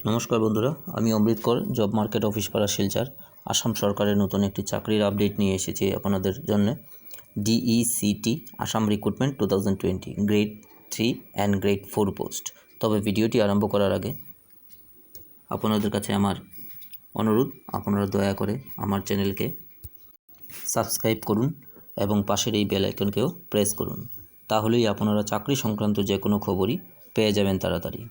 নমস্কার বন্ধুরা, আমি অমৃত কর, জব মার্কেট অফিস পাড়া শিলচর। আসাম সরকারের নতুন একটি চাকরির আপডেট নিয়ে এসেছি আপনাদের জন্য। DECT Assam recruitment 2020 grade 3 and grade 4 post. তবে ভিডিওটি আরম্ভ করার আগে আপনাদের কাছে আমার অনুরোধ, আপনারা দয়া করে আমার চ্যানেলকে সাবস্ক্রাইব করুন এবং পাশের এই বেল আইকনকেও প্রেস করুন। তাহলেই আপনারা চাকরি সংক্রান্ত যে কোনো খবরই পেয়ে যাবেন তাড়াতাড়ি।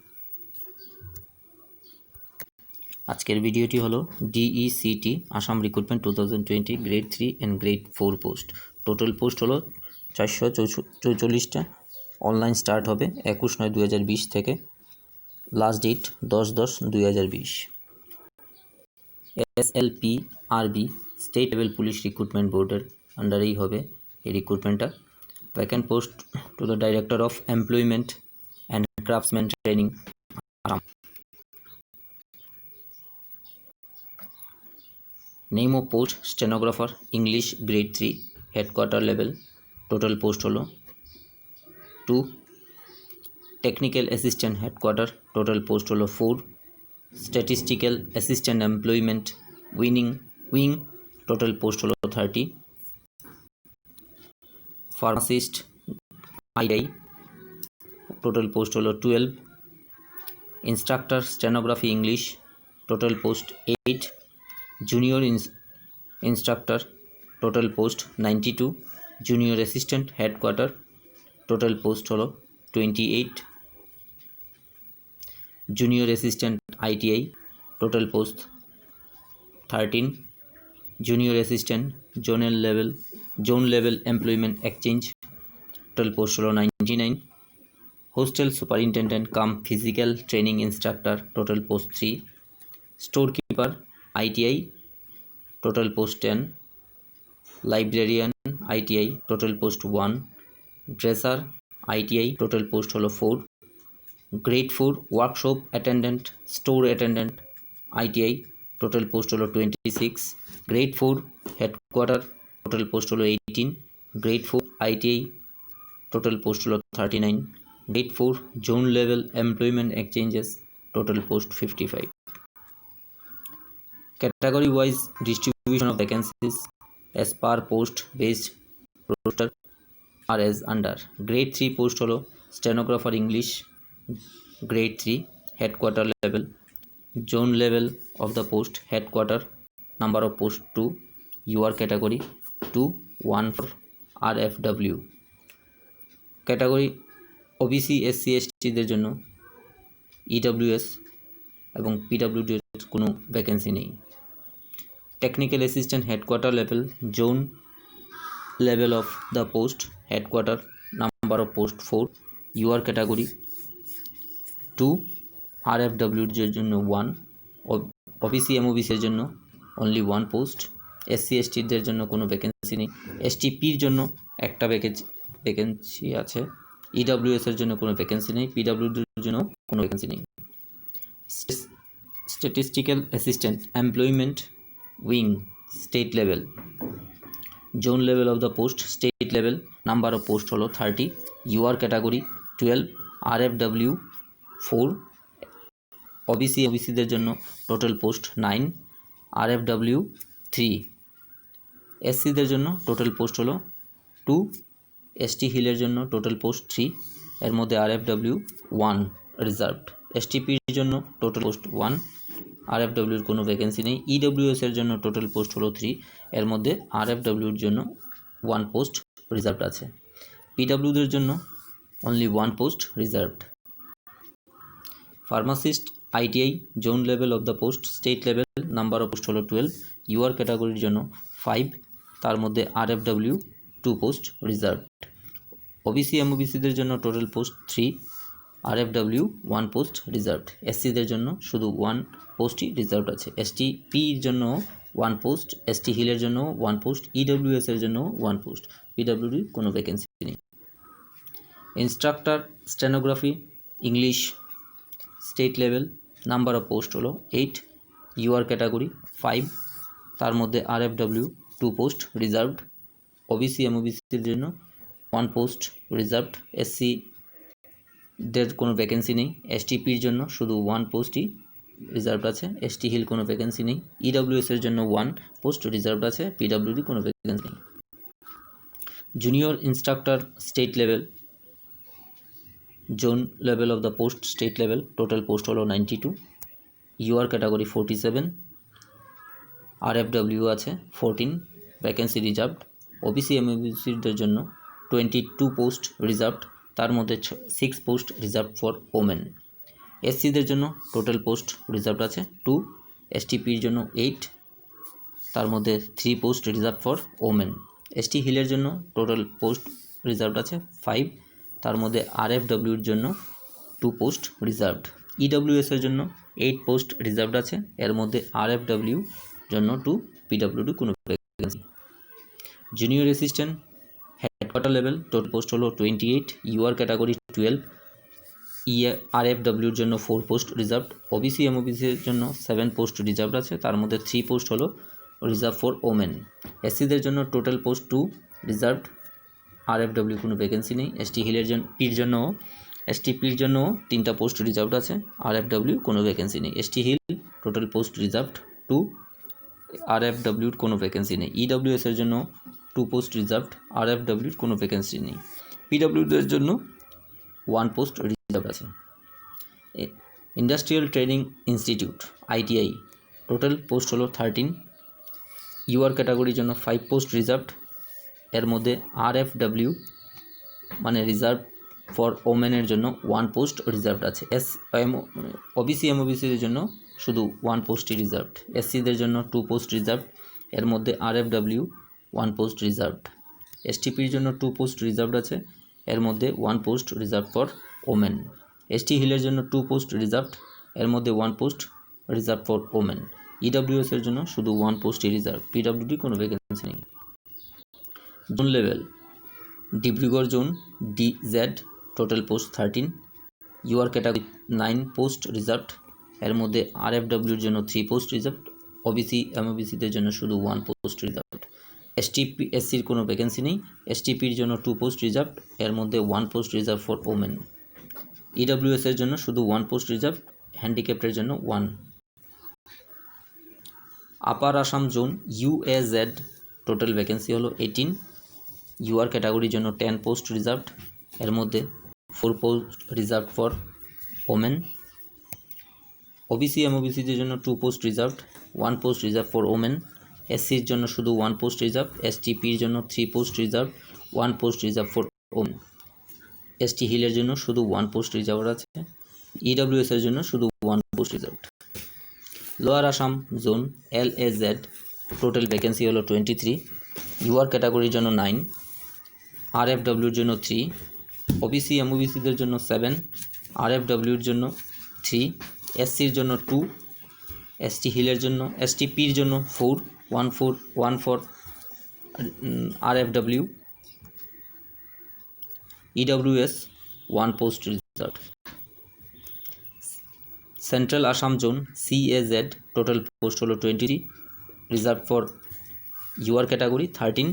আজকের ভিডিওটি হলো DECT Assam recruitment 2020 grade 3 and grade 4 post. Total post হলো 444টা। অনলাইন স্টার্ট হবে 21/9/2020 থেকে। Last date 10/10/2020। SLPRB state level police recruitment বোর্ডের আন্ডারেই হবে এই রিক্রুটমেন্টটা। Vacant post to the director of employment and craftsman training Assam. Name of post stenographer English grade 3 headquarter level. Total post हलो 2। Technical assistant headquarter total post हलो 4। Statistical assistant employment wing total post hello 30। Pharmacist II total post hello 12। Instructor stenography English total post 8। Junior instructor total post 92। Junior assistant headquarter total post hello 28। Junior assistant ITI total post 13। Junior assistant zone level employment exchange total post hello 99। Hostel superintendent कम physical training instructor total post 3। Store keeper ITI total post 10। Librarian ITI total post 1। Dresser ITI total post हलो 4। Grade 4 workshop attendant store attendant ITI total post hello 26। Grade 4 headquarter total post hello 18। Grade 4 ITI total post hello 39। Grade 4 zone level employment exchanges total post 55। Category wise distribution of vacancies as per post based roster are as under. Grade 3 post holo stenographer English grade 3 headquarter level. Zone level of the post headquarter. Number of post 2. UR category 2 1 for RFW. Category OBC SC ST দের জন্য EWS এবং PWD এর কোনো vacancy নেই। Technical assistant headquarter level zone level of the post headquarter number of post 4। UR category 2। RFW জন্য 1। OBC MOBC এর জন্য only 1 post. SC ST দের জন্য কোনো ভ্যাকেন্সি নেই। STP এর জন্য একটা ভ্যাকেন্সি আছে। EWS এর জন্য কোনো ভ্যাকেন্সি নেই। PWD এর জন্য কোনো ভ্যাকেন্সি নেই। Statistical assistant employment wing state level zone level of the post state level number of post holo 30। UR category 12। RFW 4। OBC দের জন্য টোটাল পোস্ট 9। RFW 3। SC দের জন্য টোটাল পোস্ট হলো 2। ST হিলের জন্য টোটাল পোস্ট 3। এর মধ্যে RFW 1 reserved. STP এর জন্য total post 1। RFW এর কোনো ভ্যাকেন্সি নেই। EWS এর জন্য টোটাল পোস্ট হলো 3। এর মধ্যে RFW এর জন্য 1 পোস্ট রিজার্ভড আছে। PWD এর জন্য only 1 post reserved. Pharmacist ITI zone level of the post state level number of post হলো 12। UR ক্যাটাগরির জন্য 5। তার মধ্যে RFW 2 post reserved. OBC MOBC দের জন্য total post 3। RFW 1 post reserved. SC দের জন্য শুধু 1 পোস্টই রিজার্ভড আছে। STP এর জন্য 1 পোস্ট। ST হিলের জন্য 1 পোস্ট। EWS এর জন্য 1 পোস্ট। PWD কোনো ভ্যাকেন্সি নেই। Instructor stenography English state level number of post হলো 8। UR category 5। তার মধ্যে RFW 2 post reserved. OBC MOBC এর জন্য 1 পোস্ট রিজার্ভড। SC দের কোনো ভ্যাকেন্সি নেই। STP এর জন্য শুধু 1 পোস্টই রিজার্ভড আছে, এসটি হিল কোনো ভ্যাকেন্সি নেই। ইডব্লিউএস এর জন্য 1 পোস্ট রিজার্ভড আছে, পিডব্লিউডি কোনো ভ্যাকেন্সি নেই। Junior instructor state level, zone level of the post state level, total post হলো 92, ইউআর ক্যাটাগরি 47, আরএফডব্লিউ আছে 14, ভ্যাকেন্সি রিজার্ভড। ওবিসি এমওবিসিদের জন্য 22 পোস্ট রিজার্ভড, তার মধ্যে 6 পোস্ট রিজার্ভ ফর ওমেন। এসসিদের জন্য টোটাল পোস্ট রিজার্ভড আছে 2, এসটিপির জন্য 8, তার মধ্যে 3 post reserve for women. ST হিলের জন্য টোটাল পোস্ট রিজার্ভড আছে 5, তার মধ্যে আরএফডব্লিউর জন্য 2 পোস্ট রিজার্ভড। ইডব্লিউএস এর জন্য 8 পোস্ট রিজার্ভড আছে, এর মধ্যে আরএফডব্লিউ জন্য 2, পিডব্লিউডি কোনো vacancy. Junior assistant headquarter level total post হলো 28, ইউআর ক্যাটাগরি 12, আরএফডব্লিউর জন্য 4 পোস্ট রিজার্ভড। ওবিসি এমওবিসির জন্য 7 পোস্ট রিজার্ভড আছে, তার মধ্যে 3 পোস্ট হলো রিজার্ভ ফর ওমেন। এসসিদের জন্য টোটাল পোস্ট 2 রিজার্ভড, আরএফডব্লিউ কোনো ভ্যাকেন্সি নেই। এসটি হিলের জন্য এসটিপির জন্য 3টা পোস্ট রিজার্ভড আছে, আরএফডব্লিউ কোনো ভ্যাকেন্সি নেই। ST hill total post reserved 2, আরএফডব্লিউর কোনো ভ্যাকেন্সি নেই। ইডব্লিউএস এর জন্য 2 পোস্ট রিজার্ভড, আরএফডব্লিউর কোনো ভ্যাকেন্সি নেই। পিডব্লিউদের জন্য 1 পোস্ট রিজার্ভড আছে। Industrial training institute ITI total post হলো 13, ইউআর ক্যাটাগরির জন্য 5 পোস্ট রিজার্ভড, এর মধ্যে আরএফডব্লিউ মানে রিজার্ভ ফর ওমেনের জন্য 1 পোস্ট রিজার্ভড আছে। ওবিসি এমওবিসিদের জন্য শুধু 1 পোস্টই রিজার্ভড। এসসিদের জন্য 2 পোস্ট রিজার্ভড, এর মধ্যে আরএফডব্লিউ 1 পোস্ট রিজার্ভড। এসটিপির জন্য 2 পোস্ট রিজার্ভড আছে, এর মধ্যে 1 post reserve for women. ST হিলের জন্য 2 পোস্ট রিজার্ভড, এর মধ্যে 1 post reserve for women. EWS এর জন্য শুধু 1 পোস্টই রিজার্ভ, পিডব্লিউডি কোনো ভ্যাকেন্সি নেই। Zone level Dibrugarh zone DZ total post 13, UR category 9 post reserved, এর মধ্যে আরএফডব্লিউর জন্য 3 পোস্ট রিজার্ভড। ওবিসি এমওবিসিদের জন্য শুধু 1 পোস্ট রিজার্ভড। এসসির কোনো ভ্যাকেন্সি নেই। এসটিপির জন্য 2 পোস্ট রিজার্ভড, এর মধ্যে 1 post reserve for women. EWS এর জন্য শুধু 1 পোস্ট রিজার্ভ, হ্যান্ডিক্যাপ্টের জন্য 1। আপার Assam zone UAZ total vacancy হলো 18, ইউআর ক্যাটাগরির জন্য 10 পোস্ট রিজার্ভড, এর মধ্যে 4 post reserve for women. OBC এমওবিসিদের জন্য 2 post reserved, 1 post reserve for women. এসসির জন্য শুধু 1 পোস্ট রিজার্ভ, এসটিপির জন্য 3 post reserve, 1 post reserve for women. ST হিলের জন্য শুধু 1 পোস্ট রিজার্ভ আছে। ইডব্লিউএস এর জন্য শুধু 1 post reserved. Lower Assam zone LAZ total vacancy হলো 23, ইউআর ক্যাটাগরির জন্য 9, আরএফডব্লিউর জন্য 3, ওবিসি এমওবিসিদের জন্য 7, আরএফডব্লিউর জন্য 3, এসসির জন্য 2, এসটি হিলের জন্য এসটিপির জন্য 4, 1 for RFW. EWS 1 post reserved. Central Assam zone CAZ total post হলো 23, রিজার্ভ ফর ইউআর ক্যাটাগরি 13,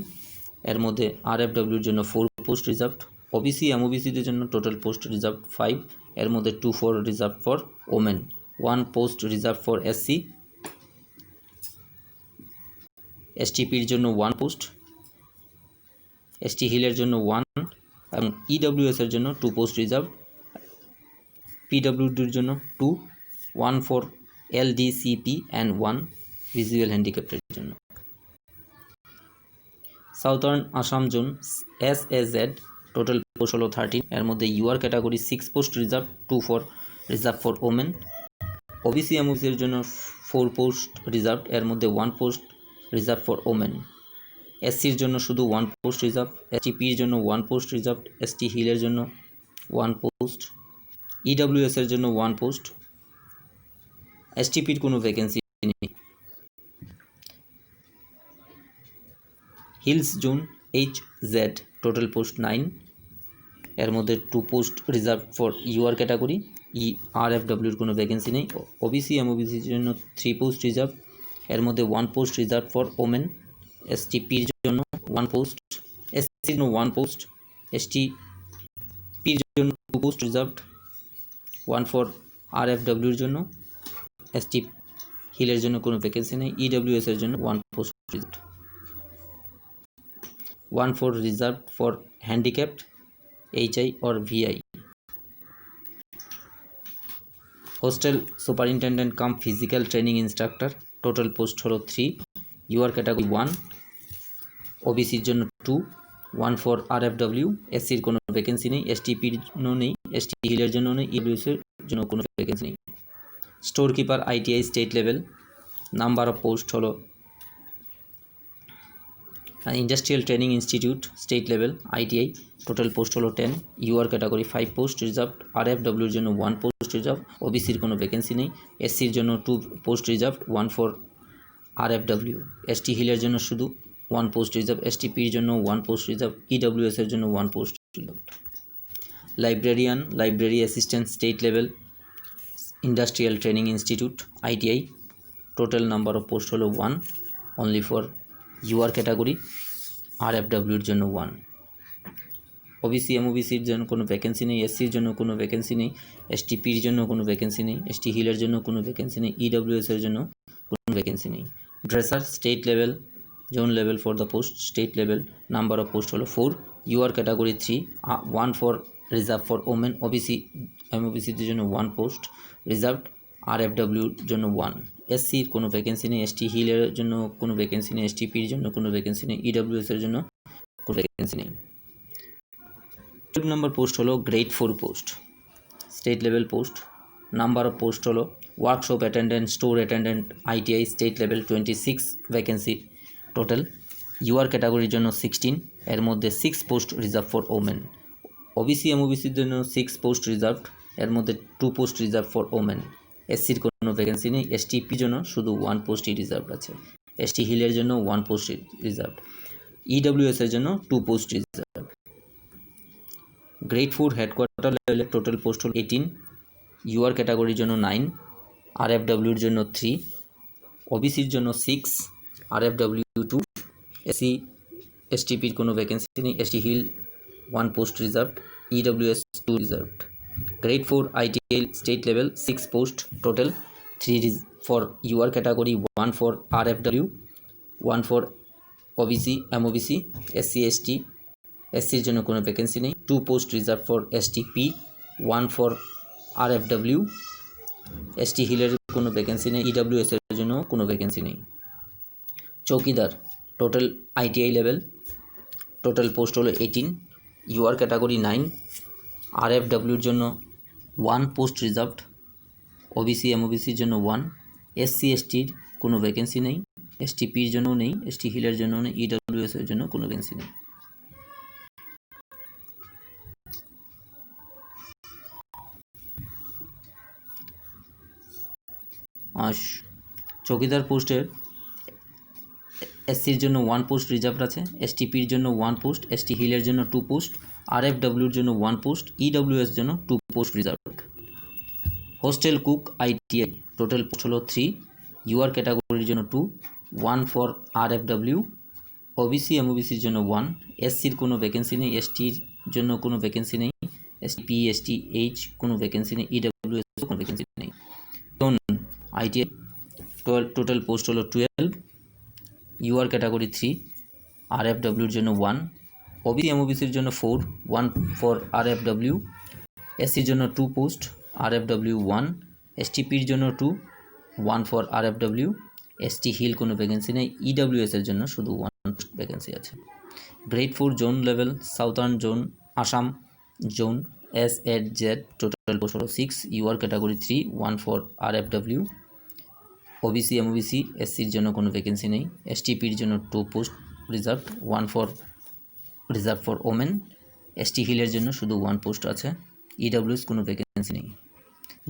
এর মধ্যে আরএফডব্লিউর জন্য 4 পোস্ট রিজার্ভড। ওবিসি এমওবিসিদের জন্য টোটাল পোস্ট রিজার্ভ 5, এর মধ্যে 2 for reserve for women, 1 post reserve for SC. এসটিপির জন্য 1 পোস্ট, এসটি হিলের জন্য 1 এবং ইডব্লিউএস এর জন্য 2 পোস্ট রিজার্ভ। পিডব্লিউডির জন্য 2, 1 ফর এলডিসিপি অ্যান্ড 1 ভিজুয়াল হ্যান্ডিক্যাপ্টের জন্য। Southern Assam zone SAZ total post হলো 13, এর মধ্যে UR category 6 post reserve, 2 for reserve for women. OBC এমওবিসির জন্য 4 পোস্ট রিজার্ভ, এর মধ্যে 1 পোস্ট রিজার্ভ ফর ওমেন। এসসির জন্য শুধু 1 পোস্ট রিজার্ভ, এসটিপির জন্য 1 পোস্ট রিজার্ভ, এসটি হিলের জন্য 1 পোস্ট, ইডব্লিউএস এর জন্য 1 পোস্ট। এসটিপির কোনো ভ্যাকেন্সি নেই। Hills zone HZ total post 9, এর মধ্যে 2 post reserve for UR category. আরএফডব্লিউর কোনো ভ্যাকেন্সি নেই। ওবিসি এমওবিসির জন্য 3 পোস্ট রিজার্ভ, এর মধ্যে 1 পোস্ট রিজার্ভ ফর ওমেন। এসটিপির জন্য 1 পোস্ট, এসসির জন্য 1 পোস্ট, এসটিপির জন্য 2 পোস্ট রিজার্ভড, 1 ফর আরএফডব্লিউর জন্য। এসটি হিলের জন্য কোনো ভ্যাকেন্সি নেই। ইডব্লিউএস এর জন্য 1 post reserved. 1 for reserved for handicapped, HI or VI। Hostel superintendent cum physical training instructor, total post হলো 3। ইউআর ক্যাটাগরি 1, ওবিসির জন্য 2, 1 ফর RFW। এসসির কোনো ভ্যাকেন্সি নেই, এসটিপির জন্য নেই, এসটি হিলের জন্য নেই, ইডব্লিউএসের জন্য কোনো ভ্যাকেন্সি নেই। Store keeper ITI state level, number of post হলো industrial training institute state level ITI, total post হলো 10। ইউআর ক্যাটাগরি 5 পোস্ট রিজার্ভড, RFWর জন্য 1 পোস্ট রিজার্ভ, ওবিসির কোনো ভ্যাকেন্সি নেই, এসসির জন্য 2 post reserved, 1 for RFW। ST হিলের জন্য শুধু 1 পোস্ট রিজার্ভ, এসটিপির জন্য 1 পোস্ট রিজার্ভ, ইডব্লিউএসের জন্য 1 post reserve. Librarian, library assistant state level, industrial training institute ITI, total number of post হলো 1 অনলি ফর ইউআর ক্যাটাগরি। RFWর জন্য 1। ওবিসি এমওবিসির জন্য কোনো ভ্যাকেন্সি নেই, এসসির জন্য কোনো ভ্যাকেন্সি নেই, এসটিপির জন্য কোনো ভ্যাকেন্সি নেই, এসটি হিলের জন্য কোনো ভ্যাকেন্সি নেই, ইডব্লিউএসের জন্য কোনো ভ্যাকেন্সি নেই। Dresser state level, zone level for the post state level, number of post হলো 4। UR category 3, 1 for reserve for women, OBC এমওবিসির জন্য 1 পোস্ট রিজার্ভড, RFWর জন্য 1। এসসির কোনো ভ্যাকেন্সি নেই, এসটি হিলের জন্য কোনো ভ্যাকেন্সি নেই, এসটিপির জন্য কোনো ভ্যাকেন্সি নেই, ইডব্লিউএসের জন্য কোনো ভ্যাকেন্সি নেই। 12 নম্বর পোস্ট হলো grade 4 post state level post, number of post হলো workshop attendant, store attendant ITI state level 26 vacancy total. UR ক্যাটাগরির জন্য 16, এর মধ্যে 6 post reserve for women. OBC এমওবিসির জন্য 6 পোস্ট রিজার্ভড, এর মধ্যে 2 পোস্ট রিজার্ভ ফর ওমেন। এসসির কোনো ভ্যাকেন্সি নেই, এসটিপির জন্য শুধু 1 পোস্টই রিজার্ভড আছে, এসটি হিলের জন্য 1 পোস্ট রিজার্ভড, ইডব্লিউএসের জন্য 2 পোস্ট রিজার্ভ। গ্রেড 4 হেডকোয়ার্টার লেভেলে টোটাল পোস্ট হল 18। ইউআর ক্যাটাগরির জন্য 9, RFWর জন্য 3, ওবিসির জন্য 6, RFW 2, এসসি এসটিপির কোনো ভ্যাকেন্সি নেই, ST hill 1 post reserved, EWS 2 reserved. Grade 4 ITI state level 6 post total, 3 for UR category, 1 for RFW, 1 for OBC MOBC, SC ST. এসসির জন্য কোনো ভ্যাকেন্সি নেই, 2 post reserve for STP, 1 for RFW। ST হিলের কোনো vacancy নেই, ইডব্লিউএসের জন্য কোনো ভ্যাকেন্সি নেই। চৌকিদার total ITI level, total post হলো 18। ইউআর ক্যাটাগরি 9, RFWর জন্য 1 পোস্ট রিজার্ভড, ওবিসি এমওবিসির জন্য 1, এসসি এসটির কোনো ভ্যাকেন্সি নেই, এসটিপির জন্যও নেই, এসটি হিলের জন্যও নেই, ইডব্লিউএসের জন্য কোনো ভ্যাকেন্সি নেই। চৌকিদার পোস্টের এসসির জন্য 1 পোস্ট রিজার্ভ আছে, এসটিপির জন্য 1 পোস্ট, এসটি হিলের জন্য 2 পোস্ট, RFWর জন্য 1 পোস্ট, ইডব্লিউএস জন্য 2 post reserved. Hostel cook ITI total post হলো 3। ইউআর ক্যাটাগরির জন্য 2, 1 ফর RFW, ওবিসি এমওবিসির জন্য 1, এসসির কোনো ভ্যাকেন্সি নেই, এসটির জন্য কোনো ভ্যাকেন্সি নেই, এসটিপি STH কোনো ভ্যাকেন্সি নেই, ইডব্লিউএস কোনো ভ্যাকেন্সি নেই। ITI টোটাল পোস্ট হলো 12। ইউআর ক্যাটাগরি 3, RFWর জন্য 1, ওবিসি এমওবিসির জন্য 4, 1 ফর RFW, এসসির জন্য 2 পোস্ট, RFW 1, এসটিপির জন্য 2, 1 ফর RFW, এসটি হিল কোনো ভ্যাকেন্সি নেই, ইডব্লিউএসের জন্য শুধু 1 ভ্যাকেন্সি আছে। Grade 4 zone level, southern zone, Assam zone, SZ total post হলো 6। UR category 3, 1 for RFW, OBC MOBC, এসসির জন্য কোনো ভ্যাকেন্সি নেই, এসটিপির জন্য 2 post reserve, 1 for reserve for women, ST হিলের জন্য শুধু 1 পোস্ট আছে, ইডব্লিউএস কোনো ভ্যাকেন্সি নেই।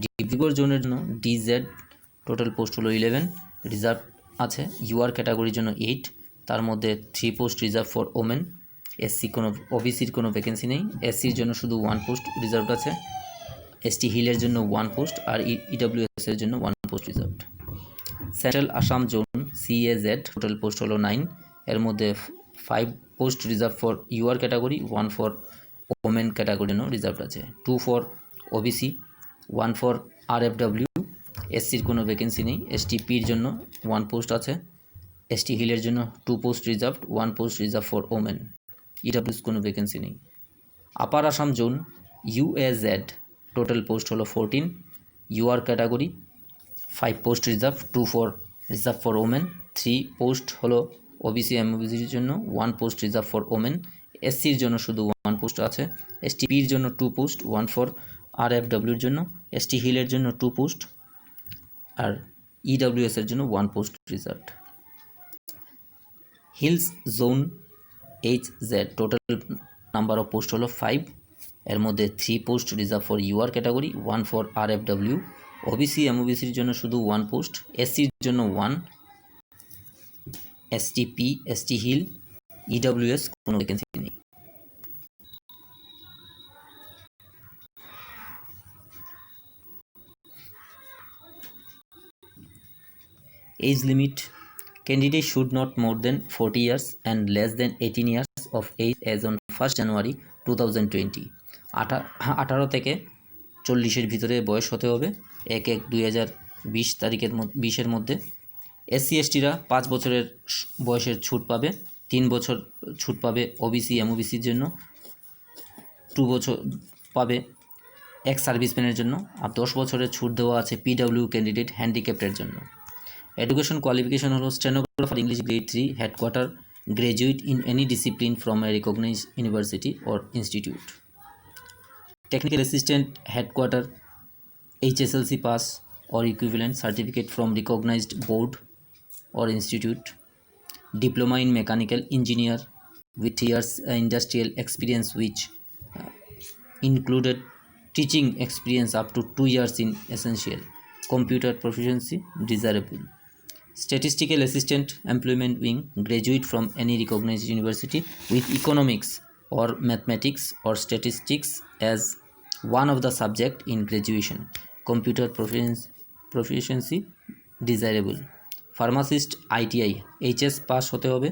ডিব্রুগড় জোনের জন্য DZ টোটাল পোস্ট হলো 11, রিজার্ভ আছে। ইউআর ক্যাটাগরির জন্য 8, তার মধ্যে 3 post reserve for women, SC কোনো ওবিসির কোনো ভ্যাকেন্সি নেই, এসসির জন্য শুধু 1 পোস্ট রিজার্ভড আছে, এসটি হিলের জন্য 1 পোস্ট, আর ইডব্লিউএসের জন্য 1 post reserved. Central Assam zone CAZ total post হলো 9, এর মধ্যে 5 post reserve for UR category, 1 for women category জন্য রিজার্ভড আছে, 2 ফর ওবিসি, 1 ফর RFW, এসসির কোনো ভ্যাকেন্সি নেই। এসটিপির জন্য 1 পোস্ট আছে। এসটি হিলের জন্য 2 post reserved, 1 post reserve for women. EWS কোনো ভ্যাকেন্সি নেই। Upper Assam zone UAZ total post হলো 14। UR category 5 post reserve, 2 for reserve for women. 3 post হলো ওবিসি এমওবিসির জন্য, 1 পোস্ট রিজার্ভ ফর ওমেন। এসসির জন্য শুধু 1 পোস্ট আছে। এসটিপির জন্য 2 পোস্ট, 1 ফর আরএফডব্লিউর জন্য। এসটি হিলের জন্য 2 পোস্ট, আর ইডাব্লিউএসের জন্য 1 post reserved. Hills zone HZ total number of post হলো 5। এর মধ্যে 3 post reserve for UR category, 1 for RFW. OBC এমওবিসির জন্য শুধু 1 পোস্ট, এসসির জন্য 1, এসটিপি, এসটি হিল, ইডাব্লিউএস কোনো ভ্যাকেন্সি নেই। Age limit: candidate should not more than 40 years and less than 18 years of age as on 1st January 2020। 18 থেকে 40-এর ভিতরে বয়স হতে হবে 1/1/2020 তারিখের 20-এর মধ্যে। এসসি এসটিরা 5 বছরের বয়সের ছুট পাবে, 3 বছর ছুট পাবে ওবিসি এমওবিসির জন্য, 2 বছর পাবে এক্স সার্ভিসম্যানের জন্য, আর 10 বছরের ছুট দেওয়া আছে পিডব্লিউ ক্যান্ডিডেট হ্যান্ডিক্যাপ্টের জন্য। এডুকেশন কোয়ালিফিকেশন হলো stenographer English grade 3 headquarter graduate in any discipline from a recognised university or institute. Technical assistant headquarter HSLC pass or equivalent certificate from recognized board or institute. Diploma in mechanical engineer with 3 years industrial experience which included teaching experience up to 2 years in essential. Computer proficiency desirable. Statistical assistant employment wing graduate from any recognized university with economics or mathematics or statistics as one of the subject in graduation. Computer proficiency desirable. Pharmacist ITI HS pass হতে হবে,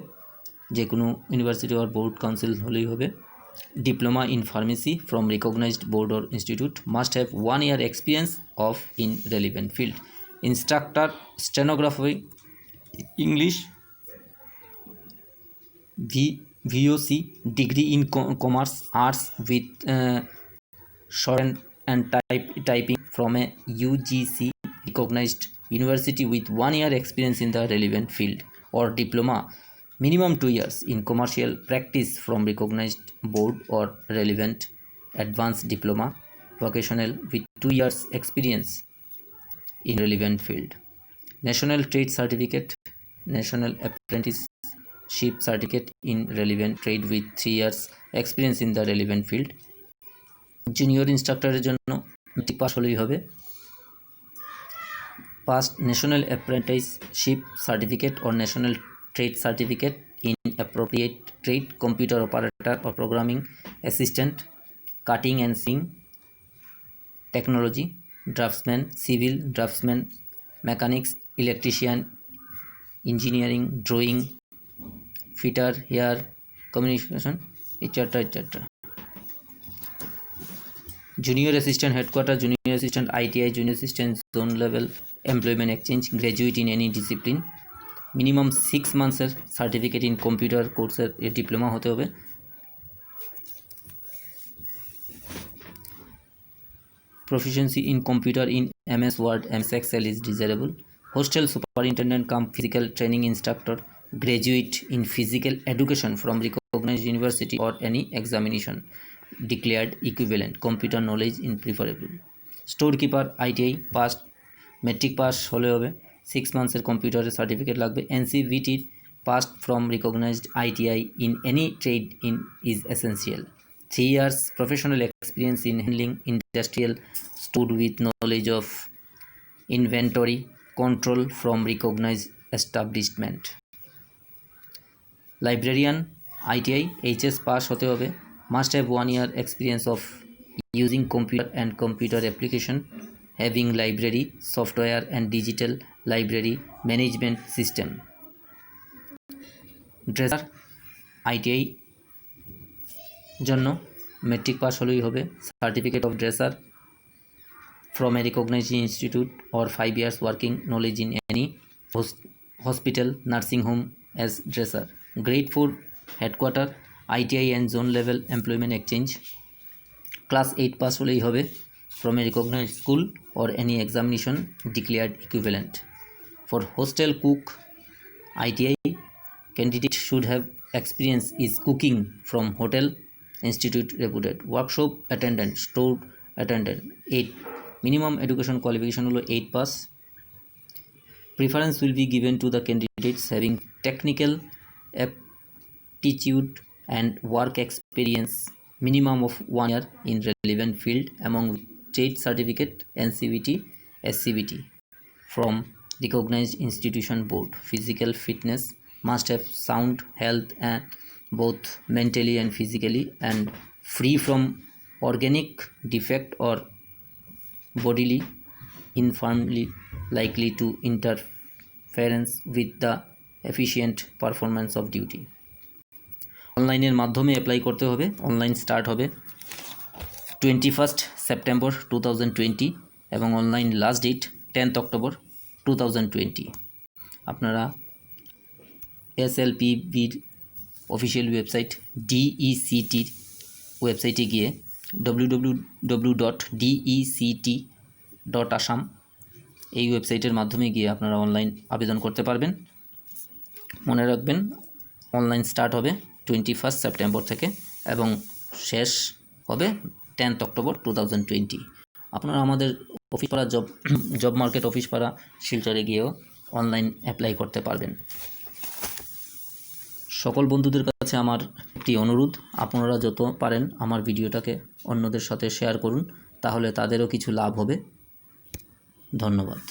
যে কোনো university or board council হলেই হবে। Diploma in pharmacy from recognized board or institute, must have 1 year experience of in relevant field. Instructor stenography English VOC degree in commerce arts with short and typing from a UGC recognized university with 1 year experience in the relevant field, or diploma minimum 2 years in commercial practice from recognized board or relevant advanced diploma vocational with 2 years experience in relevant field. National trade certificate, national apprenticeship certificate in relevant trade with 3 years experience in the relevant field. Junior ইনস্ট্রাক্টরের জন্য matric pass হলেই হবে। Pass national apprenticeship certificate or national trade certificate in appropriate trade, computer operator or programming assistant, cutting and sewing technology, draftsman, civil draftsman, mechanics, electrician, engineering, drawing, fitter, hair, communication, etc. Junior assistant headquarter, junior assistant ITI, junior assistant zone level employment exchange, graduate in any discipline, minimum 6 months certificate in computer course এর diploma হতে হবে। Proficiency in computer in MS Word, MS Excel is desirable. Hostel superintendent cum physical training instructor, graduate in physical education from recognized university or any examination declared equivalent, computer knowledge in preferable. Storekeeper ITI past metric pass হলে হবে, 6 months কম্পিউটারের certificate লাগবে। NCVT passed from recognized ITI in any trade in is essential. 3 years professional experience in handling industrial stored with knowledge of inventory control from recognized establishment. Librarian ITI HS pass হতে হবে, must have 1 year experience of using computer and computer application, having library software and digital library management system. Dresser ITI জন্য matric pass হলেই হবে, certificate of dresser from a recognized institute or 5 years working knowledge in any hospital, nursing home as dresser. Grade 4 headquarter, ITI and zone level employment exchange. Class 8 pass হলেই হবে from a recognized school or any examination declared equivalent. For hostel cook, ITI candidate should have experience is cooking from hotel institute reputed. Workshop attendant, store attendant, 8 minimum education qualification হলো 8 pass. Preference will be given to the candidates having technical aptitude and work experience minimum of 1 year in relevant field among trade certificate, NCVT, SCVT from recognized institution board. Physical fitness must have sound health and both mentally and physically and free from organic defect or bodily infirmity likely to interference with the efficient performance of duty. অনলাইনের মাধ্যমে apply করতে হবে। Online start হবে 21 September 2020 এবং online last date 10 October 2020। আপনারা SLPBর official website DECTর ওয়েবসাইটে গিয়ে www.dect.assam এই ওয়েবসাইটের মাধ্যমে গিয়ে আপনারা অনলাইন আবেদন করতে পারবেন। মনে রাখবেন অনলাইন স্টার্ট হবে 21 সেপ্টেম্বর থেকে এবং শেষ হবে 10 অক্টোবর 2020। আপনারা আমাদের অফিস পাড়া জব মার্কেট অফিস পাড়া শিলচরে গিয়েও অনলাইন অ্যাপ্লাই করতে পারবেন। সকল বন্ধুদের কাছে আমার একটি অনুরোধ, আপনারা যত পারেন আমার ভিডিওটাকে অন্যদের সাথে শেয়ার করুন, তাহলে তাদেরও কিছু লাভ হবে। ধন্যবাদ।